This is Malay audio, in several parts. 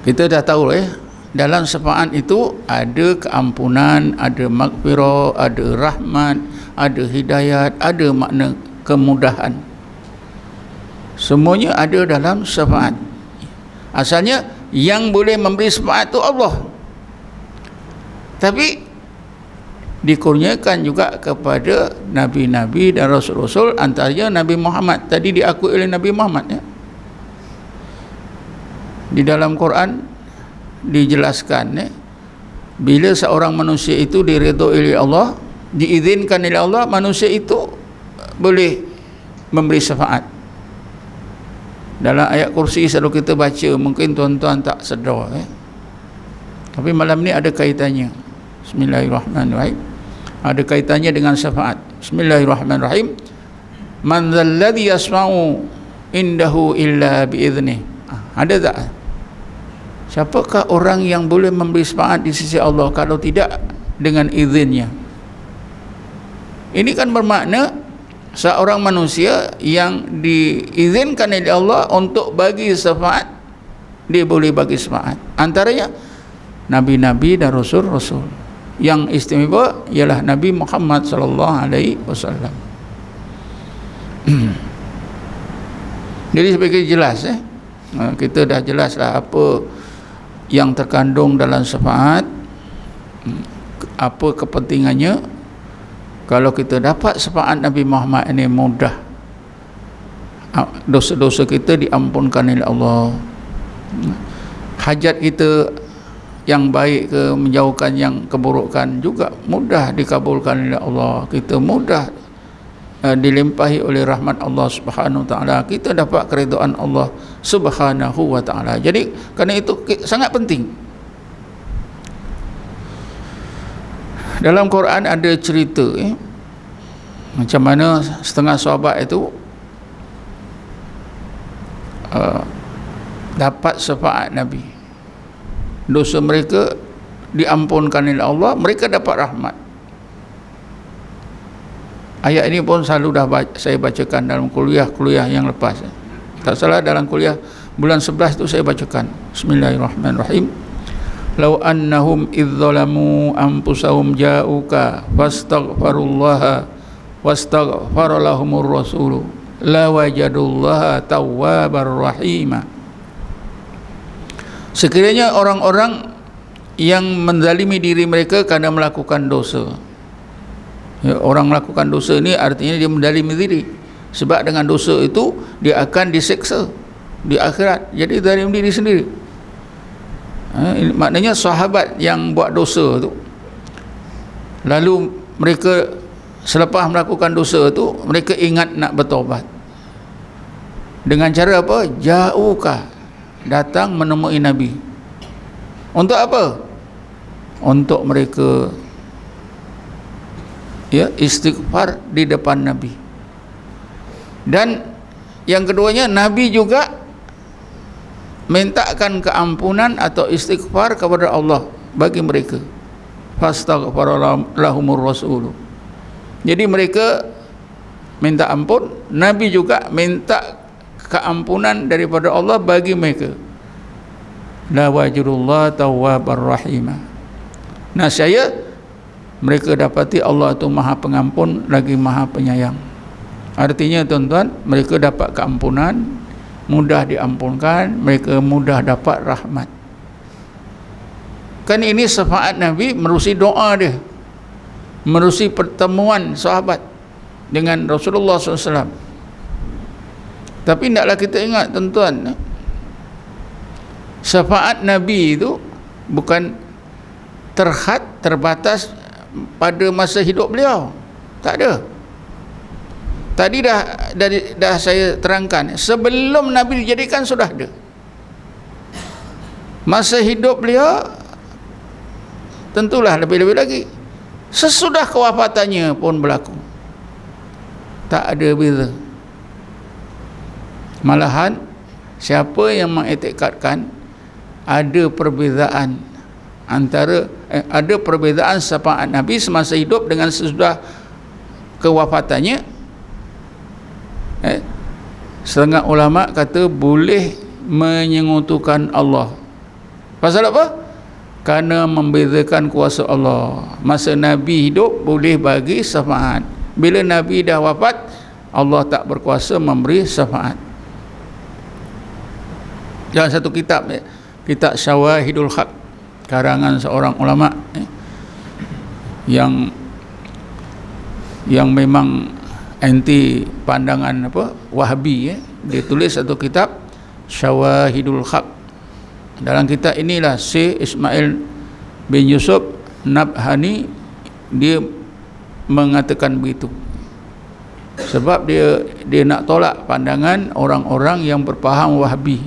Kita dah tahu dalam syafaat itu ada keampunan, ada maghfirah, ada rahmat, ada hidayat, ada makna kemudahan. Semuanya ada dalam syafaat. Asalnya yang boleh memberi syafaat itu Allah, tapi dikurniakan juga kepada nabi-nabi dan rasul-rasul, antaranya Nabi Muhammad. Tadi diakui oleh Nabi Muhammad di dalam Quran dijelaskan bila seorang manusia itu diridhoi oleh Allah, diizinkan oleh Allah, manusia itu boleh memberi syafaat. Dalam ayat kursi selalu kita baca, mungkin tuan-tuan tak sedar tapi malam ni ada kaitannya. Bismillahirrahmanirrahim. Ada kaitannya dengan syafaat. Bismillahirrahmanirrahim. Man dzalladzi yasma'u indahu illa biiznih. Ada tak? Siapakah orang yang boleh memberi syafaat di sisi Allah kalau tidak dengan izinnya? Ini kan bermakna seorang manusia yang diizinkan oleh Allah untuk bagi syafaat, dia boleh bagi syafaat. Antaranya nabi-nabi dan rasul-rasul. Yang istimewa ialah Nabi Muhammad sallallahu alaihi wasallam. Jadi sebagai jelas kita dah jelaslah apa yang terkandung dalam syafaat, apa kepentingannya. Kalau kita dapat syafaat Nabi Muhammad ini, mudah dosa-dosa kita diampunkan oleh Allah. Hajat kita yang baik ke menjauhkan yang keburukan juga mudah dikabulkan oleh Allah. Kita mudah dilimpahi oleh rahmat Allah Subhanahu wa taala. Kita dapat keridhaan Allah Subhanahu wa taala. Jadi kerana itu sangat penting. Dalam Quran ada cerita macam mana setengah sahabat itu dapat syafaat Nabi. Dosa mereka diampunkan oleh Allah, mereka dapat rahmat. Ayat ini pun selalu saya bacakan dalam kuliah-kuliah yang lepas. Tak salah dalam kuliah bulan 11 itu saya bacakan. Bismillahirrahmanirrahim. Lau annahum idz zalamu anfusahum ja'uka fastaghfirullaha wastaghfara lahumur rasulu la wajadullaha tawwabar rahima. Sekiranya orang-orang yang menzalimi diri mereka kerana melakukan dosa, orang melakukan dosa ini artinya dia menzalimi diri, sebab dengan dosa itu dia akan diseksa di akhirat. Jadi zalim diri sendiri. Maknanya sahabat yang buat dosa tu, lalu mereka selepas melakukan dosa tu mereka ingat nak bertaubat. Dengan cara apa? Ja'uka, datang menemui Nabi. Untuk apa? Untuk mereka istighfar di depan Nabi. Dan yang keduanya, Nabi juga mintakan keampunan atau istighfar kepada Allah bagi mereka. Fastaghfara lahumur rasul. Jadi mereka minta ampun, Nabi juga minta keampunan daripada Allah bagi mereka. La wajrullah tawwabar rahimah. Nah, mereka dapati Allah itu Maha Pengampun lagi Maha Penyayang. Artinya tuan-tuan, mereka dapat keampunan, mudah diampunkan, mereka mudah dapat rahmat. Kan ini syafaat Nabi menerusi doa dia, menerusi pertemuan sahabat dengan Rasulullah SAW. Tapi hendaklah kita ingat tuan-tuan, syafaat Nabi itu bukan terbatas pada masa hidup beliau. Tak ada. Tadi dah saya terangkan, sebelum Nabi dijadikan sudah ada. Masa hidup beliau tentulah lebih-lebih lagi. Sesudah kewafatannya pun berlaku. Tak ada beza. Malahan siapa yang mengiktikadkan ada perbezaan antara ada perbezaan syafaat Nabi semasa hidup dengan sesudah kewafatannya, setengah ulama kata boleh menyekutukan Allah Pasal apa? Kerana membezakan kuasa Allah. Masa Nabi hidup boleh bagi syafaat. Bila Nabi dah wafat, Allah tak berkuasa memberi syafaat. Dalam satu kitab, kitab Syawahidul Haq, karangan seorang ulama yang memang anti pandangan Wahabi, dia tulis satu kitab Syawahidul Haq. Dalam kitab inilah Syekh Ismail bin Yusuf Nabhani dia mengatakan begitu. Sebab dia nak tolak pandangan orang-orang yang berfaham Wahabi.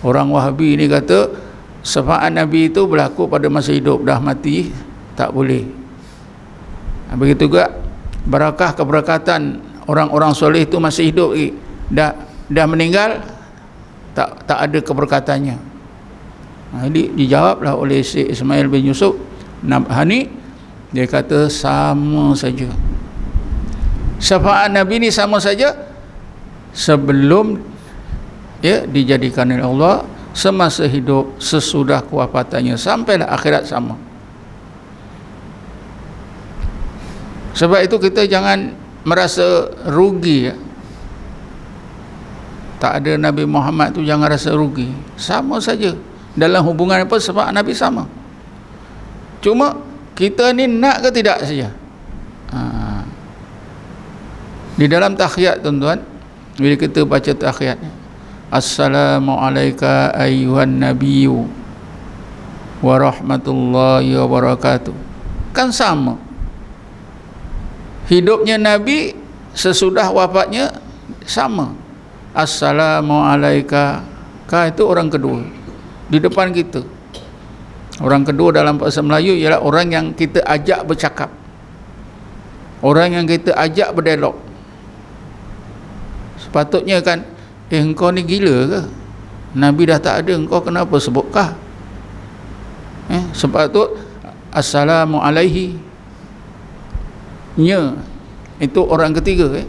Orang Wahabi ni kata syafaat Nabi itu berlaku pada masa hidup, dah mati tak boleh. Begitu juga barakah keberkatan orang-orang soleh itu masih hidup lagi, dah meninggal tak ada keberkatannya. Jadi dijawablah oleh Syekh Ismail bin Yusuf Nabhani, dia kata sama saja. Syafaat Nabi ni sama saja sebelum dijadikan oleh Allah, semasa hidup, sesudah kewafatannya, sampailah akhirat sama. Sebab itu kita jangan merasa rugi tak ada Nabi Muhammad tu, jangan rasa rugi. Sama saja dalam hubungan apa, syafaat Nabi sama. Cuma kita ni nak ke tidak saja. Di dalam tahiyat tuan-tuan, bila kita baca tahiyat, Assalamualaikum ayyuhan nabiyyu wa rahmatullahi wa barakatuh, kan sama. Hidupnya Nabi sesudah wafatnya sama. Assalamualaikum, itu orang kedua di depan kita. Orang kedua dalam bahasa Melayu ialah orang yang kita ajak bercakap, orang yang kita ajak berdialog. Sepatutnya kan, engkau ni gila ke? Nabi dah tak ada, engkau kenapa sebutkah? Sepatut Assalamualaihi nya, itu orang ketiga.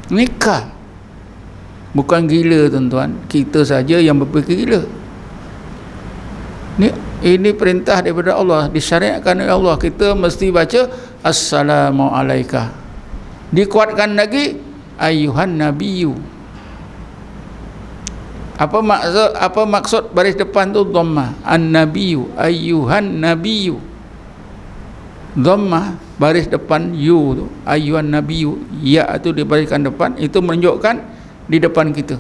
Nikah bukan gila tuan-tuan, kita saja yang berfikir gila. Ini perintah daripada Allah, disyariatkan oleh Allah, kita mesti baca Assalamualaikum. Dikuatkan lagi ayyuhan nabiyyu. Apa maksud baris depan tu dhammah? An-nabiyyu, ayyuhan nabiyyu. Dhammah baris depan you tu, ayyuhan nabiyyu, ya tu dibariskan depan, itu menunjukkan di depan kita.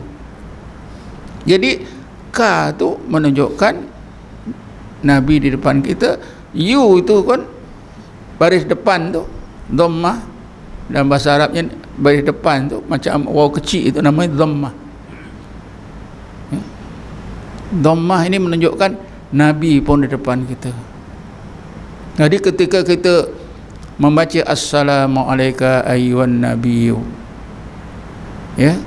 Jadi ka tu menunjukkan Nabi di depan kita, you itu kan baris depan tu dhammah, dalam bahasa Arabnya baris depan tu macam waw kecil, itu namanya dhammah. Dhammah ini menunjukkan Nabi pun di depan kita. Jadi ketika kita membaca Assalamualaikum ayyuhan nabiyyu,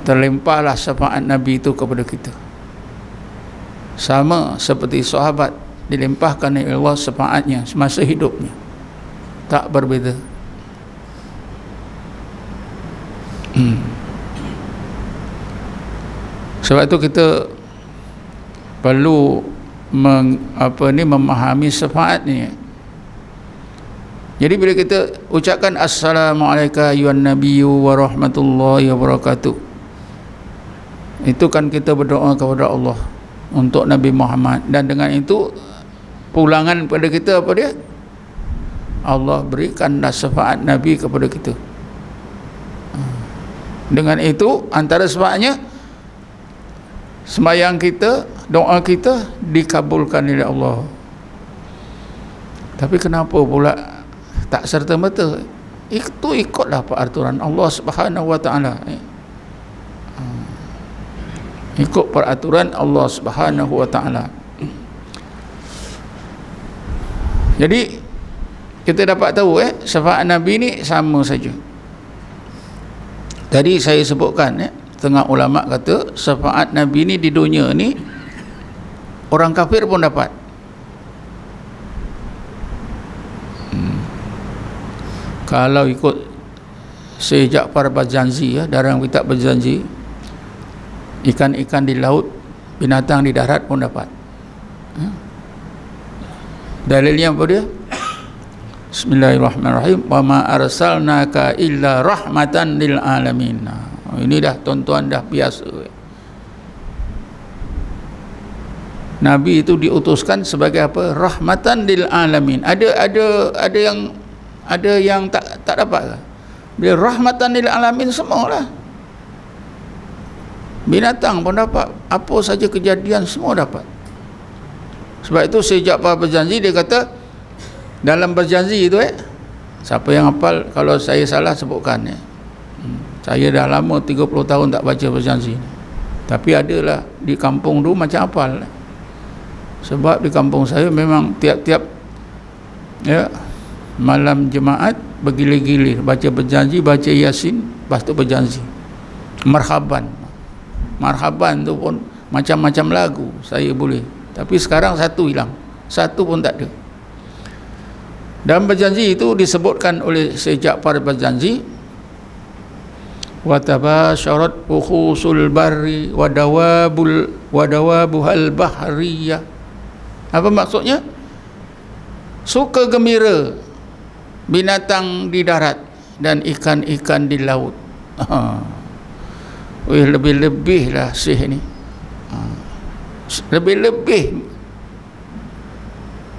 terlimpahlah syafaat Nabi itu kepada kita. Sama seperti sahabat dilimpahkan oleh Allah syafaatnya semasa hidupnya, tak berbeza. Sebab itu kita perlu memahami syafaat ni. Jadi bila kita ucapkan Assalamualaikum ayyuhan nabiyyu wa rahmatullahi wa barakatuh, itu kan kita berdoa kepada Allah untuk Nabi Muhammad, dan dengan itu pulangan pada kita apa dia? Allah berikanlah syafaat Nabi kepada kita. Dengan itu antara syafaatnya, sembahyang kita, doa kita dikabulkan oleh Allah. Tapi kenapa pula tak serta-merta? Itu ikutlah peraturan Allah Subhanahu wa taala. Ikut peraturan Allah Subhanahu wa taala. Jadi kita dapat tahu syafaat Nabi ni sama saja. Tadi saya sebutkan setengah ulama kata syafaat Nabi ni di dunia ni orang kafir pun dapat. Kalau ikut Syekh Ja'far Bajanzi, dalam kitab Bajanzi, ikan-ikan di laut, binatang di darat pun dapat. Dalilnya apa dia? Bismillahirrahmanirrahim. Wa ma arsalnaka illa rahmatan lil alamin. Ini dah tuan-tuan dah biasa. Nabi itu diutuskan sebagai apa? Rahmatan lil alamin. Ada yang tak dapat. Dia rahmatan lil alamin semualah. Binatang pun dapat, apa saja kejadian semua dapat. Sebab itu Syekh Jaafar berjanji, dia kata dalam berjanji itu siapa yang hafal, kalau saya salah sebutkan saya dah lama 30 tahun tak baca berjanji, tapi adalah di kampung dulu macam hafal. Sebab di kampung saya memang tiap-tiap malam Jumaat bergilir-gilir baca berjanji, baca Yasin, lepas tu berjanji. Marhaban tu pun macam-macam lagu saya boleh, tapi sekarang satu hilang, satu pun tak ada. Dalam berjanji itu disebutkan oleh Syekh Jaafar berjanji, wa tabasyarat ukhusul barri wa dawabuhal bahriyah. Apa maksudnya? Suka gembira binatang di darat dan ikan-ikan di laut. Lebih-lebih lah Syekh ni. Lebih-lebih.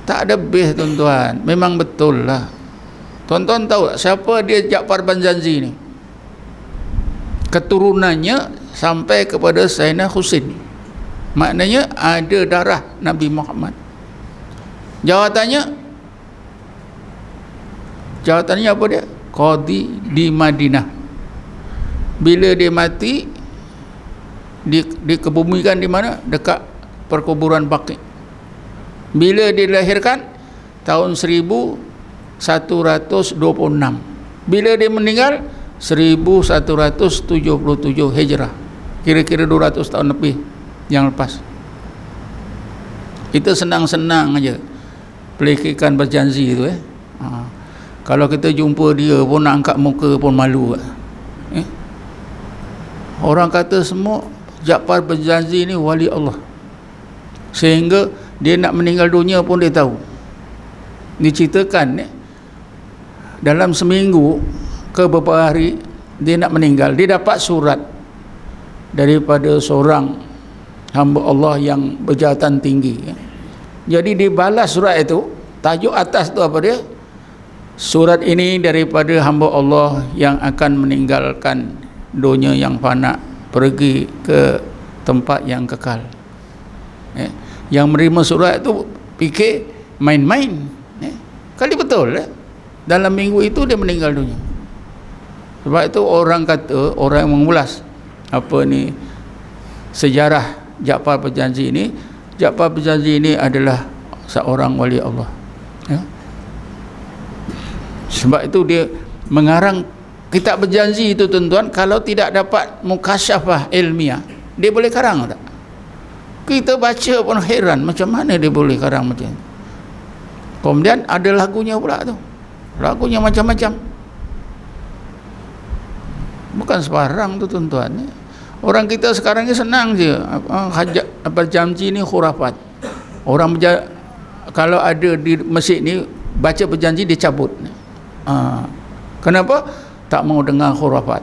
Tak ada beh tuan-tuan. Memang betul lah. Tuan-tuan tahu siapa dia Jaafar berjanji ni? Keturunannya sampai kepada Sayyidina Husain. Maknanya ada darah Nabi Muhammad. Jawatannya apa dia? Qadi di Madinah. Bila dia mati, dikebumikan di mana? Dekat perkuburan Baqi. Bila dia dilahirkan tahun 1126. Bila dia meninggal 1177 Hijrah. Kira-kira 200 tahun lebih yang lepas. Kita senang-senang aja pelikikan berjanji itu Kalau kita jumpa dia pun nak angkat muka pun malu. Orang kata semua Jaafar berjanji ni wali Allah, sehingga dia nak meninggal dunia pun dia tahu. Diceritakan dalam seminggu ke beberapa hari dia nak meninggal, dia dapat surat daripada seorang hamba Allah yang berjabatan tinggi. Jadi dia balas surat itu, tajuk atas tu apa dia? Surat ini daripada hamba Allah yang akan meninggalkan dunia yang fana, pergi ke tempat yang kekal. Yang menerima surat itu fikir main-main. Kali betul dalam minggu itu dia meninggal dunia. Sebab itu orang kata, orang yang mengulas apa ni sejarah Jaafar berjanji ini, Jaafar berjanji ini adalah seorang wali Allah. Sebab itu dia mengarang kitab berjanji itu tuan-tuan. Kalau tidak dapat mukasyafah ilmiah, dia boleh karang tak? Kita baca pun heran macam mana dia boleh karang macam itu. Kemudian ada lagunya pula tu. Lagunya macam-macam. Bukan sebarang tu tuan-tuan. Orang kita sekarang ni senang je. Berjanji ni khurafat. Orang kalau ada di masjid ni baca berjanji dia cabut. Kenapa? Tak mau dengar khurafat.